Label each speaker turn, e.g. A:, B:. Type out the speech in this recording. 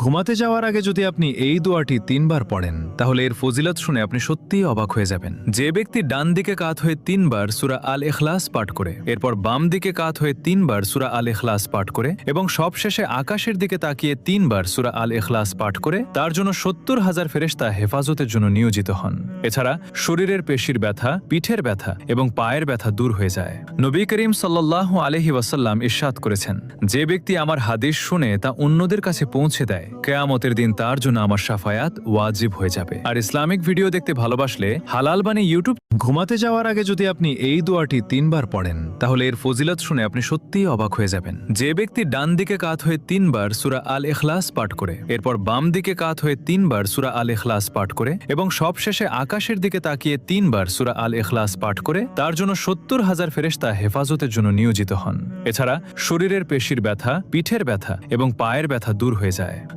A: ঘুমাতে যাওয়ার আগে যদি আপনি এই দোয়াটি 3 বার পড়েন তাহলে এর ফজিলত শুনে আপনি সত্যিই অবাক হয়ে যাবেন। যে ব্যক্তি ডান দিকে কাত হয়ে 3 বার সূরা আল ইখলাস পাঠ করে, এরপর বাম দিকে কাত হয়ে 3 বার সূরা আল ইখলাস পাঠ করে এবং সবশেষে আকাশের দিকে তাকিয়ে 3 বার সূরা আল ইখলাস পাঠ করে, তার জন্য 70,000 ফেরেশতা হেফাজতের জন্য নিয়োজিত হন। এছাড়া শরীরের পেশির ব্যথা, পিঠের ব্যথা এবং পায়ের ব্যথা দূর হয়ে যায়। নবী করিম সাল্লাল্লাহু আলাইহি ওয়াসাল্লাম ইরশাদ করেছেন, যে ব্যক্তি আমার হাদিস শুনে তা অন্যদের কাছে পৌঁছে দেয়, কিয়ামতের দিন তার জন্য আমার শাফায়াত ওয়াজিব হয়ে যাবে। আর ইসলামিক ভিডিও দেখতে ভালোবাসলে হালাল বাণী ইউটিউব। ঘুমাতে যাওয়ার আগে যদি আপনি এই দোয়াটি 3 বার পড়েন তাহলে এর ফজিলত শুনে আপনি সত্যিই অবাক হয়ে যাবেন। যে ব্যক্তি ডান দিকে কাত হয়ে 3 বার সূরা আল ইখলাস পাঠ করে, এরপর বাম দিকে কাত হয়ে 3 বার সূরা আল ইখলাস পাঠ করে এবং সবশেষে আকাশের দিকে তাকিয়ে 3 বার সূরা আল ইখলাস পাঠ করে, তার জন্য 70,000 ফেরেশতা হেফাজতের জন্য নিয়োজিত হন। এছাড়া শরীরের পেশির ব্যথা, পিঠের ব্যথা এবং পায়ের ব্যথা দূর হয়ে যায়।